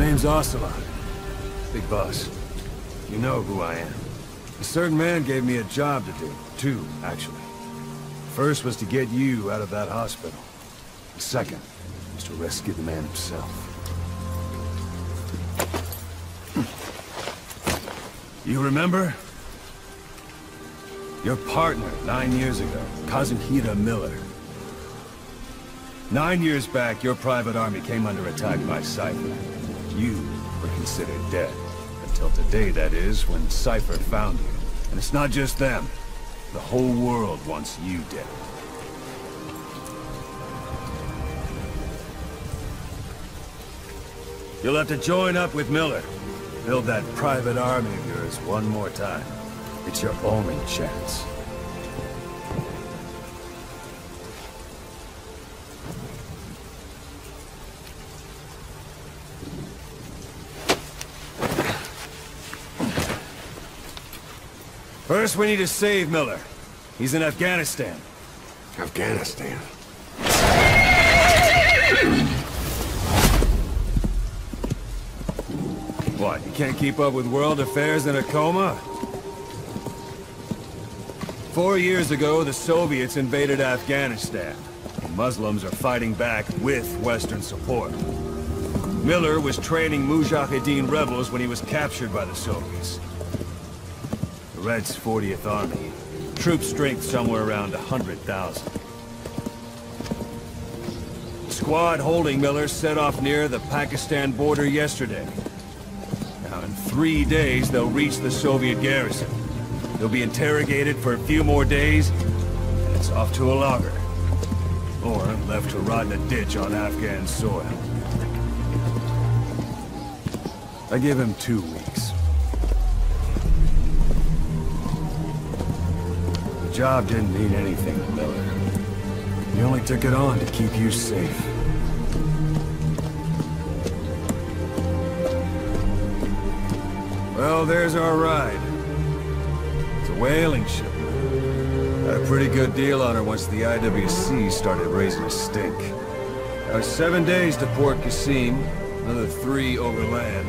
name's Ocelot. Big boss. You know who I am. A certain man gave me a job to do. Two, actually. First was to get you out of that hospital. The second was to rescue the man himself. You remember? Your partner, 9 years ago, Kazuhira Miller. 9 years back, your private army came under attack by Cypher. You were considered dead. Until today, that is, when Cypher found you. And it's not just them. The whole world wants you dead. You'll have to join up with Miller. Build that private army of yours one more time. It's your only chance. First, we need to save Miller. He's in Afghanistan. Afghanistan? What, you can't keep up with world affairs in a coma? 4 years ago, the Soviets invaded Afghanistan. The Muslims are fighting back with Western support. Miller was training Mujahideen rebels when he was captured by the Soviets. The Reds' 40th Army. Troop strength somewhere around 100,000. The squad holding Miller set off near the Pakistan border yesterday. Now, in 3 days, they'll reach the Soviet garrison. They'll be interrogated for a few more days, and it's off to a lager. Or left to rot in a ditch on Afghan soil. I give him 2 weeks. The job didn't mean anything to Miller. He only took it on to keep you safe. Well, there's our ride. It's a whaling ship. Got a pretty good deal on her once the IWC started raising a stink. Now 7 days to Port Qasim, another 3 overland.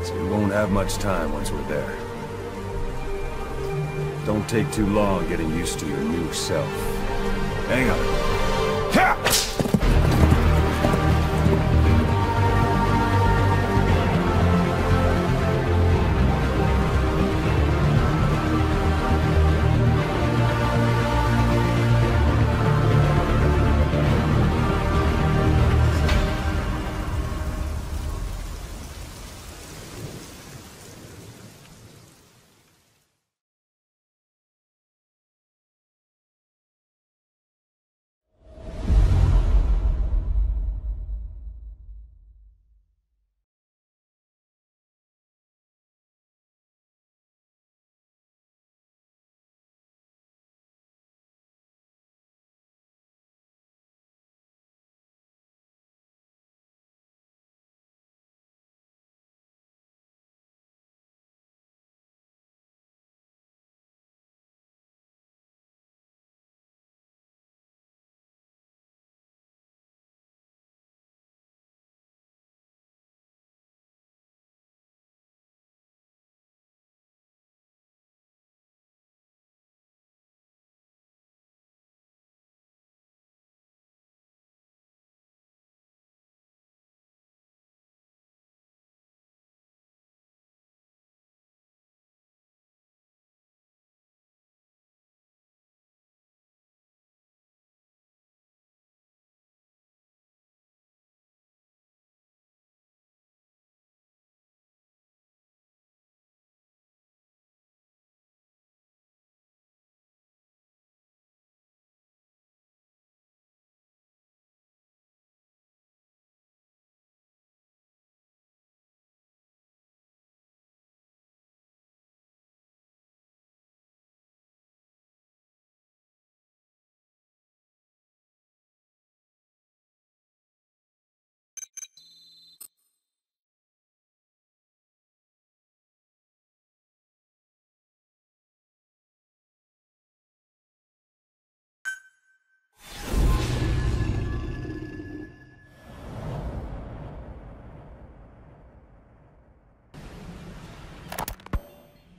So we won't have much time once we're there. Don't take too long getting used to your new self. Hang on. Ha!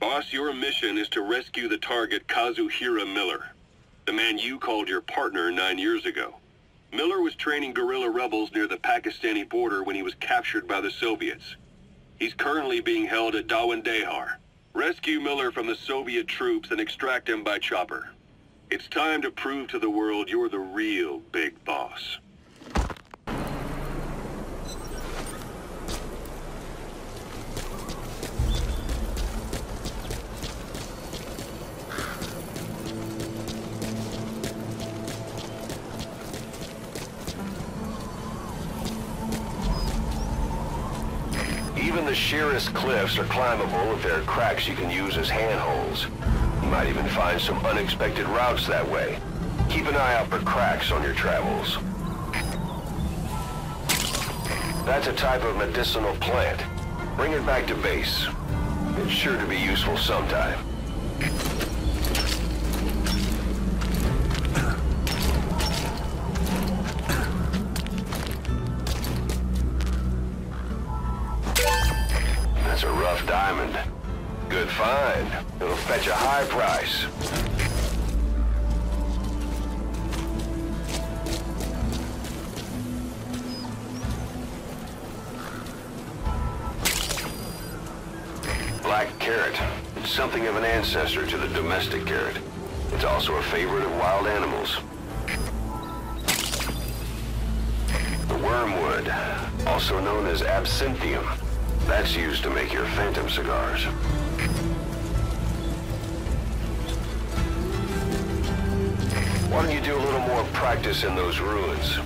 Boss, your mission is to rescue the target Kazuhira Miller, the man you called your partner 9 years ago. Miller was training guerrilla rebels near the Pakistani border when he was captured by the Soviets. He's currently being held at Dawandehar. Rescue Miller from the Soviet troops and extract him by chopper. It's time to prove to the world you're the real big boss. Even the sheerest cliffs are climbable if there are cracks you can use as handholds. You might even find some unexpected routes that way. Keep an eye out for cracks on your travels. That's a type of medicinal plant. Bring it back to base. It's sure to be useful sometime. That's a rough diamond. Good find. It'll fetch a high price. Black carrot. It's something of an ancestor to the domestic carrot. It's also a favorite of wild animals. The wormwood, also known as absinthium. That's used to make your phantom cigars. Why don't you do a little more practice in those ruins?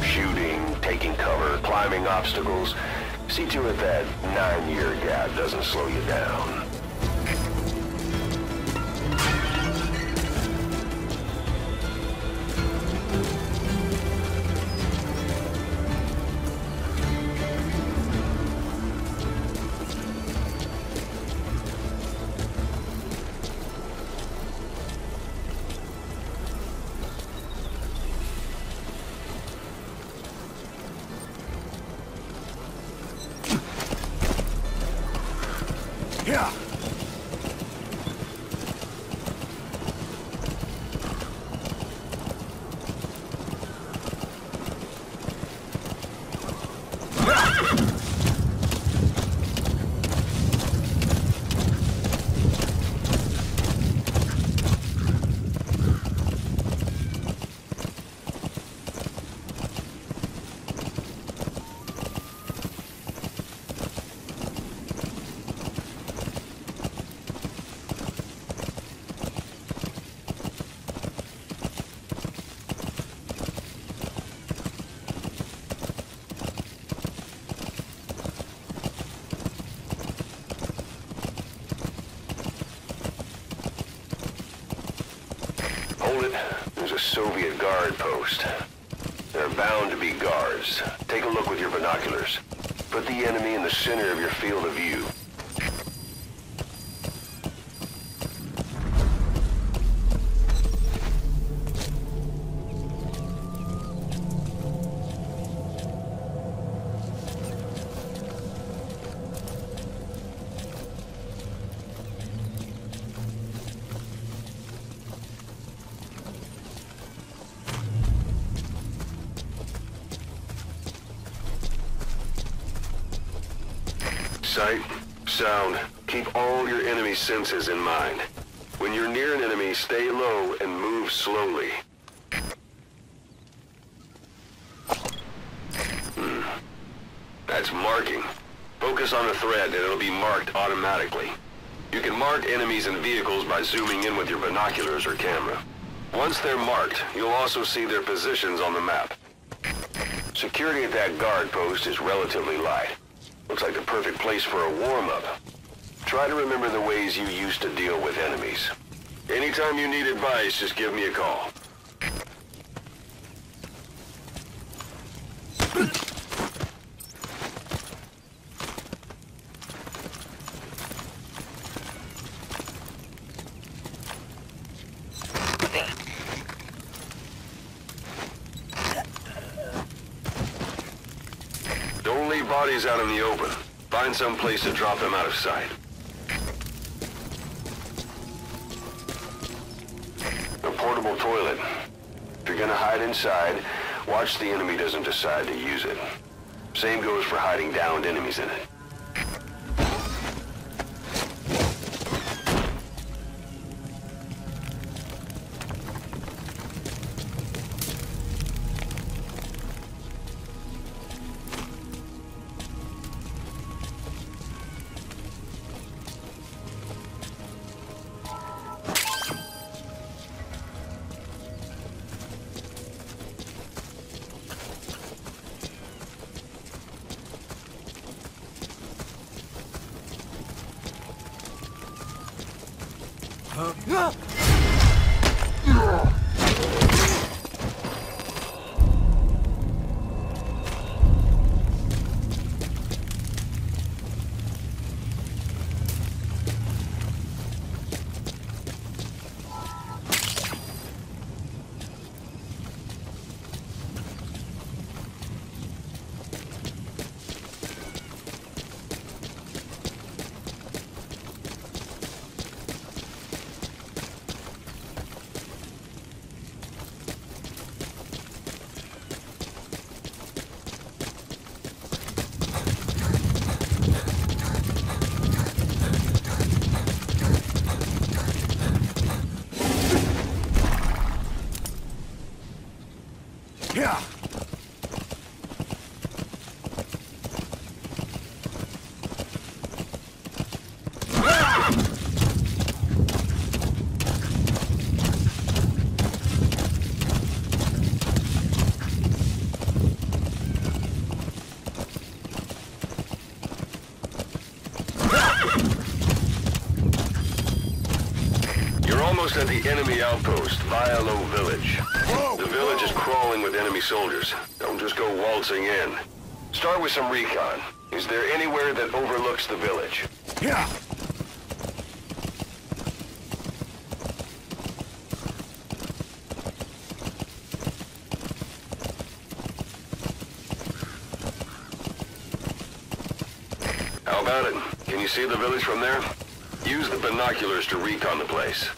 Shooting, taking cover, climbing obstacles. See to it that 9-year gap doesn't slow you down. Yeah. There's a Soviet guard post. There are bound to be guards. Take a look with your binoculars. Put the enemy in the center of your field of view. Sight, sound, keep all your enemy senses in mind. When you're near an enemy, stay low and move slowly. That's marking. Focus on a thread and it'll be marked automatically. You can mark enemies and vehicles by zooming in with your binoculars or camera. Once they're marked, you'll also see their positions on the map. Security at that guard post is relatively light. Looks like the perfect place for a warm-up. Try to remember the ways you used to deal with enemies. Anytime you need advice, just give me a call. Don't leave bodies out in the open. Find some place to drop them out of sight. portable toilet. If you're gonna hide inside, watch the enemy doesn't decide to use it. Same goes for hiding downed enemies in it. Yeah. You're almost at the enemy outpost, Vialo Village. The village is crawling with enemy soldiers. Don't just go waltzing in. Start with some recon. Is there anywhere that overlooks the village? Yeah. How about it? Can you see the village from there? Use the binoculars to recon the place.